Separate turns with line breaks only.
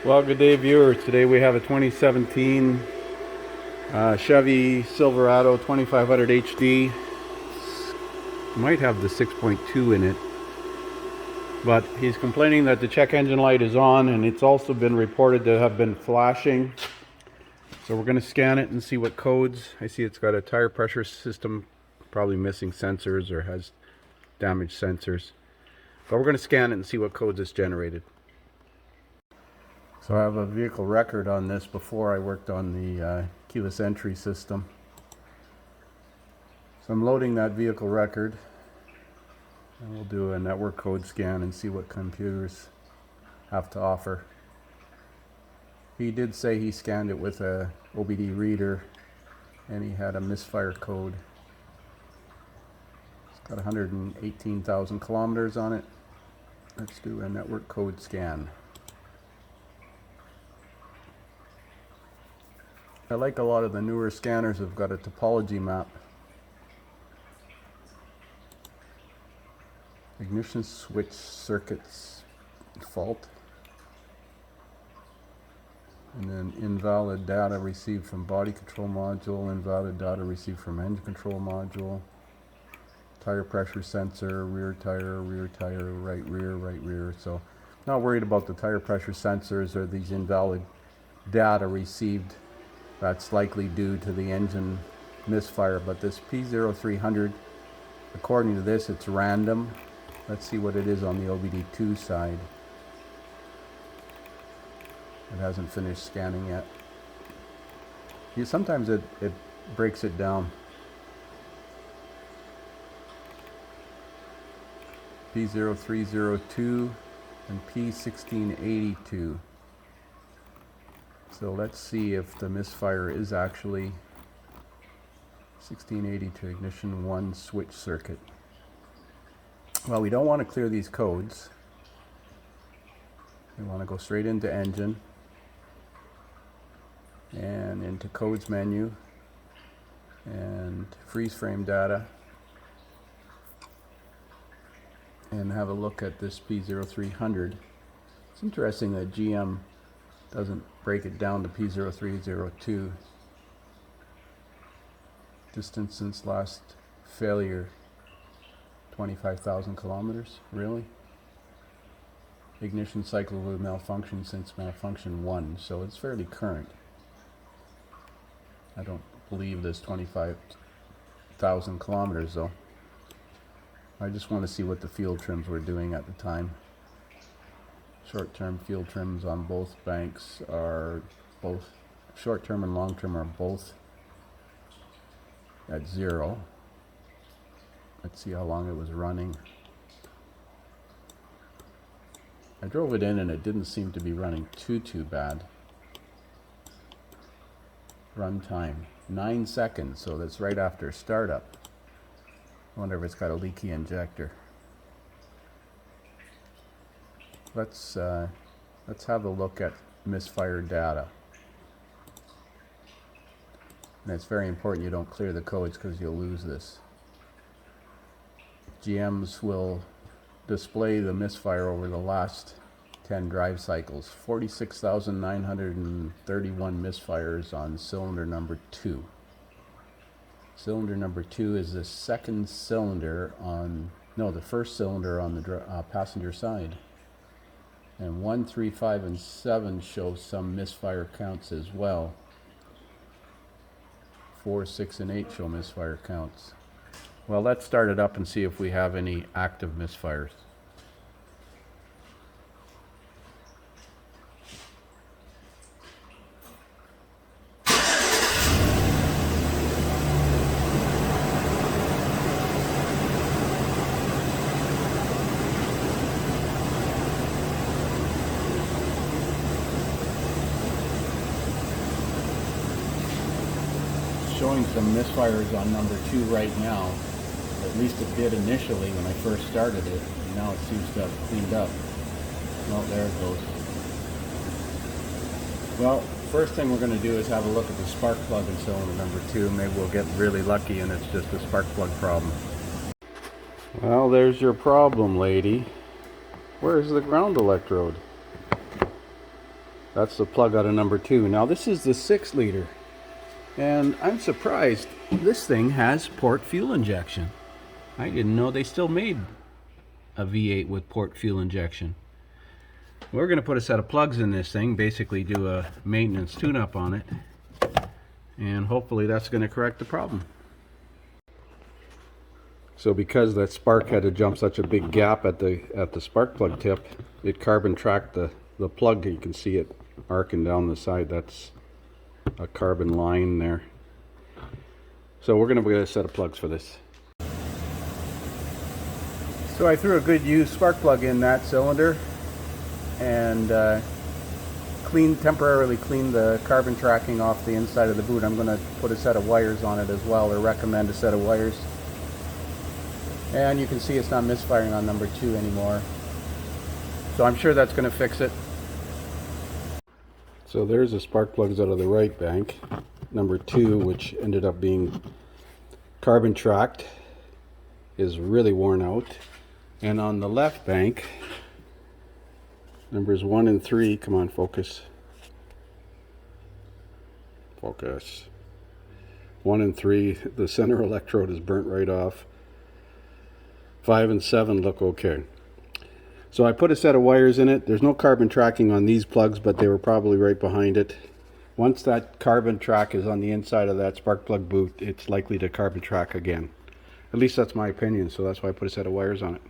Well, good day, viewers. Today we have a 2017 Chevy Silverado 2500 HD. Might have the 6.2 in it, but he's complaining that the check engine light is on, and it's also been reported to have been flashing. So we're going to scan it and see what codes. I see it's got a tire pressure system, probably missing sensors or has damaged sensors. But we're going to scan it and see what codes it's generated. So I have a vehicle record on this before I worked on the keyless entry system. So I'm loading that vehicle record, and we'll do a network code scan and see what computers have to offer. He did say he scanned it with a OBD reader and he had a misfire code. It's got 118,000 kilometers on it. Let's do a network code scan. I like a lot of the newer scanners have got a topology map. Ignition switch circuits fault. And then invalid data received from body control module, invalid data received from engine control module, tire pressure sensor, rear tire, right rear. So not worried about the tire pressure sensors or these invalid data received. That's likely due to the engine misfire, but this P0300, according to this, it's random. Let's see what it is on the OBD2 side. It hasn't finished scanning yet. Sometimes it breaks it down. P0302 and P1682. So let's see if the misfire is actually 1682 ignition 1 switch circuit. Well, we don't want to clear these codes. We want to go straight into engine and into codes menu and freeze frame data and have a look at this P0300. It's interesting that GM doesn't break it down to P0302. Distance since last failure, 25,000 kilometers. Really? Ignition cycle with malfunction since malfunction 1, so it's fairly current. I don't believe this 25,000 kilometers though. I just want to see what the field trims were doing at the time. Short-term field trims on both banks are both, short-term and long-term are both at 0. Let's see how long it was running. I drove it in and it didn't seem to be running too bad. Run time, 9 seconds, so that's right after startup. I wonder if it's got a leaky injector. Let's have a look at misfire data. And it's very important you don't clear the codes because you'll lose this. GMs will display the misfire over the last 10 drive cycles. 46,931 misfires on cylinder number 2. Cylinder number 2 is the second cylinder on, no, the first cylinder on the passenger side. And 1, 3, 5, and 7 show some misfire counts as well. 4, 6, and 8 show misfire counts. Well, let's start it up and see if we have any active misfires. Showing some misfires on number 2 right now. At least it did initially when I first started it, and now it seems to have cleaned up. Well, there it goes. Well, first thing we're going to do is have a look at the spark plug in cylinder number 2. Maybe we'll get really lucky and it's just a spark plug problem. Well, there's your problem, lady. Where's the ground electrode? That's the plug out of number 2. Now this is the 6 liter. And I'm surprised this thing has port fuel injection. I didn't know they still made a V8 with port fuel injection. We're going to put a set of plugs in this thing, basically do a maintenance tune-up on it, and hopefully that's going to correct the problem. So because that spark had to jump such a big gap at the spark plug tip, it carbon tracked the plug. You can see it arcing down the side. That's a carbon line there. So we're going to get a set of plugs for this. So I threw a good used spark plug in that cylinder and temporarily cleaned the carbon tracking off the inside of the boot. I'm going to put a set of wires on it as well, or recommend a set of wires. And you can see it's not misfiring on number 2 anymore. So I'm sure that's going to fix it. So there's the spark plugs out of the right bank. Number 2, which ended up being carbon tracked, is really worn out. And on the left bank, numbers 1 and 3, come on, focus. Focus. 1 and 3, the center electrode is burnt right off. 5 and 7 look okay. So I put a set of wires in it. There's no carbon tracking on these plugs, but they were probably right behind it. Once that carbon track is on the inside of that spark plug boot, it's likely to carbon track again. At least that's my opinion, so that's why I put a set of wires on it.